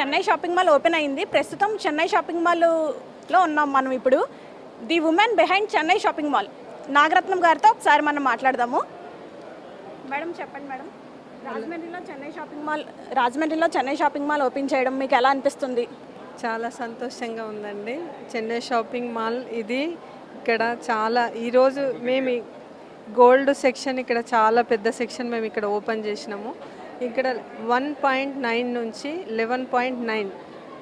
Chennai shopping mall open అయింది. ప్రస్తుతం Chennai shopping మాల్లో ఉన్నాం మనం ఇప్పుడు. The women behind Chennai shopping mall Nagaratnam గారితో ఒకసారి మనం మాట్లాడదాము. మేడం చెప్పండి మేడం, రాజమండ్రిలో చెన్నై షాపింగ్ మాల్ ఓపెన్ చేయడం మీకు ఎలా అనిపిస్తుంది? చాలా సంతోషంగా ఉందండి. చెన్నై షాపింగ్ మాల్ ఇది ఇక్కడ చాలా ఈరోజు మేము గోల్డ్ సెక్షన్ ఇక్కడ చాలా పెద్ద సెక్షన్ మేము ఇక్కడ ఓపెన్ చేసినాము. ఇక్కడ 1.9 నుంచి 11.9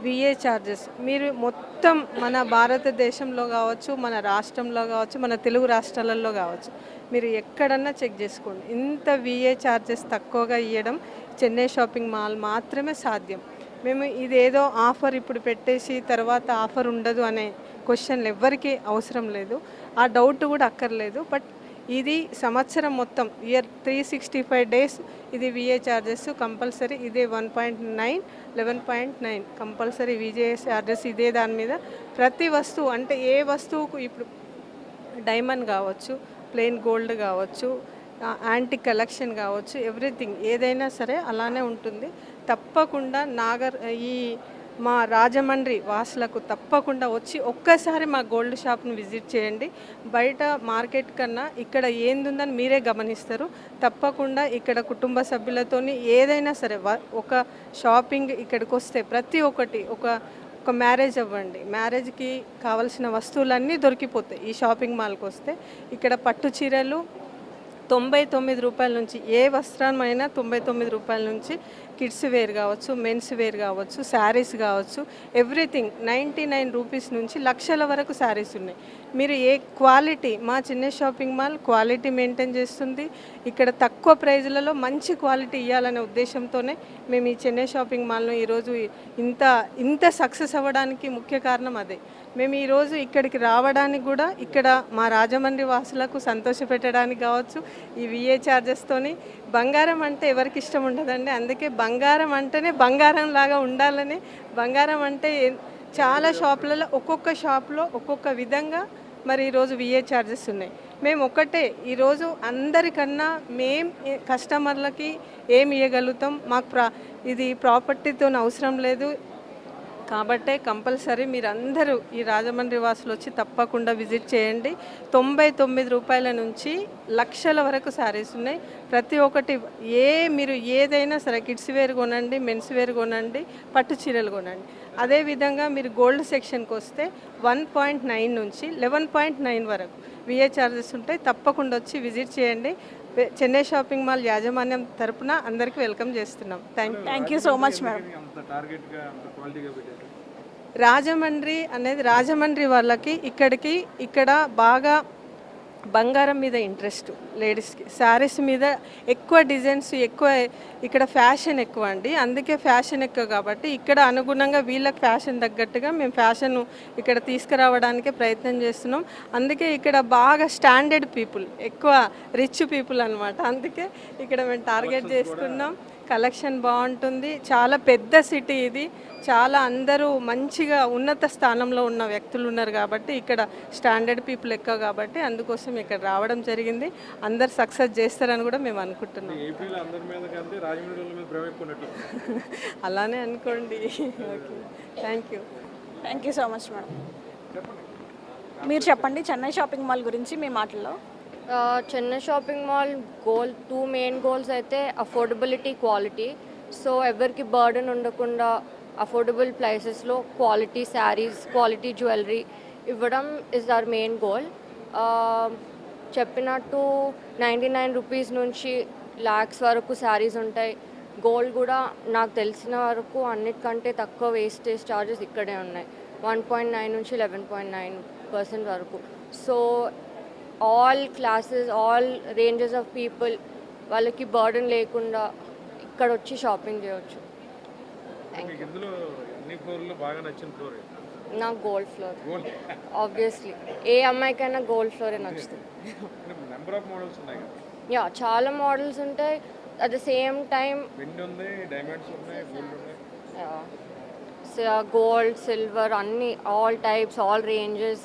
విఏ ఛార్జెస్ మీరు మొత్తం మన భారతదేశంలో కావచ్చు, మన రాష్ట్రంలో కావచ్చు, మన తెలుగు రాష్ట్రాలలో కావచ్చు, మీరు ఎక్కడన్నా చెక్ చేసుకోండి. ఇంత విఏ ఛార్జెస్ తక్కువగా ఇవ్వడం చెన్నై షాపింగ్ మాల్ మాత్రమే సాధ్యం. మేము ఇదేదో ఆఫర్ ఇప్పుడు పెట్టేసి తర్వాత ఆఫర్ ఉండదు అనే క్వశ్చన్లు ఎవ్వరికీ అవసరం లేదు, ఆ డౌట్ కూడా అక్కర్లేదు. బట్ ఇది సంవత్సరం మొత్తం ఇయర్ 365 డేస్ ఇది విఏ ఛార్జెస్ కంపల్సరీ. ఇదే 1.9 11.9 కంపల్సరీ విజే ఛార్జెస్ ఇదే. దాని మీద ప్రతి వస్తువు అంటే ఏ వస్తువుకు ఇప్పుడు డైమండ్ కావచ్చు, ప్లెయిన్ గోల్డ్ కావచ్చు, యాంటిక్ కలెక్షన్ కావచ్చు, ఎవ్రీథింగ్ ఏదైనా సరే అలానే ఉంటుంది. తప్పకుండా ఈ మా రాజమండ్రి వాసులకు తప్పకుండా వచ్చి ఒక్కసారి మా గోల్డ్ షాప్ను విజిట్ చేయండి. బయట మార్కెట్ కన్నా ఇక్కడ ఏందుందని మీరే గమనిస్తారు. తప్పకుండా ఇక్కడ కుటుంబ సభ్యులతోని ఏదైనా సరే ఒక షాపింగ్ ఇక్కడికి వస్తే ప్రతి ఒక్కటి ఒక మ్యారేజ్ అవ్వండి, మ్యారేజ్కి కావాల్సిన వస్తువులన్నీ దొరికిపోతాయి ఈ షాపింగ్ మాల్కి వస్తే. ఇక్కడ పట్టు చీరలు 99 రూపాయల నుంచి, ఏ వస్త్రమైనా 99 రూపాయల నుంచి, కిడ్స్ వేర్ కావచ్చు, మెన్స్ వేర్ కావచ్చు, శారీస్ కావచ్చు, ఎవ్రీథింగ్ 99 రూపీస్ నుంచి లక్షల వరకు శారీస్ ఉన్నాయి. మీరు ఏ క్వాలిటీ, మా Chennai shopping mall quality maintain చేస్తుంది. ఇక్కడ తక్కువ ప్రైజ్లలో మంచి క్వాలిటీ ఇవ్వాలనే ఉద్దేశంతోనే మేము ఈ చెన్నై షాపింగ్ మాల్ను ఈరోజు ఇంత సక్సెస్ అవ్వడానికి ముఖ్య కారణం అదే. మేము ఈరోజు ఇక్కడికి రావడానికి కూడా ఇక్కడ మా రాజమండ్రి వాసులకు సంతోషపెట్టడానికి కావచ్చు, ఈ విఏ ఛార్జెస్తోని. బంగారం అంటే ఎవరికి ఇష్టం ఉండదండి, అందుకే బంగారం అంటేనే బంగారం లాగా ఉండాలని, బంగారం అంటే చాలా షాపులలో ఒక్కొక్క షాప్లో ఒక్కొక్క విధంగా మరి ఈరోజు విఏ ఛార్జెస్ ఉన్నాయి. మేము ఒకటే ఈరోజు అందరికన్నా కస్టమర్లకి ఏమి ఇవ్వగలుగుతాం, మాకు ఇది ప్రాపర్టీతో అవసరం లేదు. కాబట్టే కంపల్సరీ మీరందరూ ఈ రాజమండ్రి వాసులు వచ్చి తప్పకుండా విజిట్ చేయండి. 99 రూపాయల నుంచి లక్షల వరకు శారీస్ ఉన్నాయి. ప్రతి ఒక్కటి మీరు ఏదైనా సరే కిడ్స్ వేర్ కొనండి, మెన్స్ వేర్ కొనండి, పట్టు చీరలు కొనండి. అదేవిధంగా మీరు గోల్డ్ సెక్షన్కి వస్తే 1.9 నుంచి 11.9 వరకు విఏ ఛార్జెస్ ఉంటాయి. తప్పకుండా వచ్చి విజిట్ చేయండి. చెన్నై షాపింగ్ మాల్ యాజమాన్యం తరపున అందరికీ వెల్కమ్ చేస్తున్నాం. Thank you so much madam. Rajahmundry వాళ్ళకి ఇక్కడ బాగా బంగారం మీద ఇంట్రెస్ట్, లేడీస్కి శారీస్ మీద ఎక్కువ డిజైన్స్ ఎక్కువ, ఇక్కడ ఫ్యాషన్ ఎక్కువ అండి. అందుకే ఫ్యాషన్ ఎక్కువ కాబట్టి ఇక్కడ అనుగుణంగా వీళ్ళకి ఫ్యాషన్ తగ్గట్టుగా మేము ఫ్యాషన్ ఇక్కడ తీసుకురావడానికే ప్రయత్నం చేస్తున్నాం. అందుకే ఇక్కడ బాగా స్టాండర్డ్ పీపుల్, ఎక్కువ రిచ్ పీపుల్ అనమాట. అందుకే ఇక్కడ మేము టార్గెట్ చేసుకున్నాం. కలెక్షన్ బాగుంటుంది. చాలా పెద్ద సిటీ ఇది, చాలా అందరూ మంచిగా ఉన్నత స్థానంలో ఉన్న వ్యక్తులు ఉన్నారు కాబట్టి ఇక్కడ స్టాండర్డ్ పీపుల్ ఎక్కువ కాబట్టి అందుకోసం ఇక్కడ రావడం జరిగింది. అందరు సక్సెస్ చేస్తారని కూడా మేము అనుకుంటున్నాం. అలానే అనుకోండి. Okay, thank you so much madam. మీరు చెప్పండి చెన్నై షాపింగ్ మాల్ గురించి మీ మాటల్లో. Chennai shopping mall two main goals అయితే అఫోర్డబిలిటీ, క్వాలిటీ. సో ఎవరికి బర్డెన్ ఉండకుండా అఫోర్డబుల్ ప్రైసెస్లో క్వాలిటీ శారీస్, క్వాలిటీ జ్యువెలరీ ఇవ్వడం ఇస్ అవర్ మెయిన్ గోల్. చెప్పినట్టు 99 రూపీస్ నుంచి లాక్స్ వరకు శారీస్ ఉంటాయి. గోల్డ్ కూడా నాకు తెలిసిన వరకు అన్నిటికంటే తక్కువ వేస్టేజ్ ఛార్జెస్ ఇక్కడే ఉన్నాయి. 1.9 నుంచి 11.9% వరకు. So all classes, all ranges of people వాళ్ళకి బర్డెన్ లేకుండా ఇక్కడ వచ్చి షాపింగ్ చేయవచ్చు. నాకు గోల్డ్ ఫ్లోర్ ఆబ్వియస్లీ, ఏ అమ్మాయికైనా గోల్డ్ ఫ్లోరే నచ్చుతుంది. యా, చాలా మోడల్స్ ఉంటాయి. At the same time gold, silver అన్నీ ఆల్ టైప్స్, ఆల్ రేంజెస్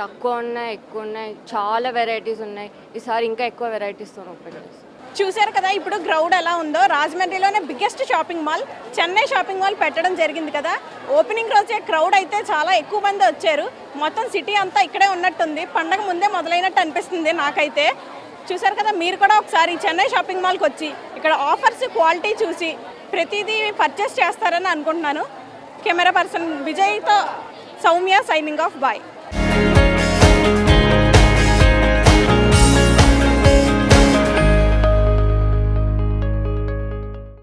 తక్కువ ఉన్నాయి, ఎక్కువ ఉన్నాయి, చాలా వెరైటీస్ ఉన్నాయి. ఈసారి ఇంకా ఎక్కువ వెరైటీస్తో ఓపెన్ చేస్తాం. చూశారు కదా ఇప్పుడు క్రౌడ్ ఎలా ఉందో. రాజమండ్రిలోనే biggest shopping mall Chennai shopping mall పెట్టడం జరిగింది కదా. ఓపెనింగ్ రోజే క్రౌడ్ అయితే చాలా ఎక్కువ మంది వచ్చారు. మొత్తం సిటీ అంతా ఇక్కడే ఉన్నట్టుంది. పండగ ముందే మొదలైనట్టు అనిపిస్తుంది నాకైతే. చూశారు కదా, మీరు కూడా ఒకసారి చెన్నై షాపింగ్ మాల్కి వచ్చి ఇక్కడ ఆఫర్స్ క్వాలిటీ చూసి ప్రతిదీ పర్చేస్ చేస్తారని అనుకుంటున్నాను. కెమెరా పర్సన్ విజయ్తో సౌమ్య సైనింగ్ ఆఫ్. బాయ్.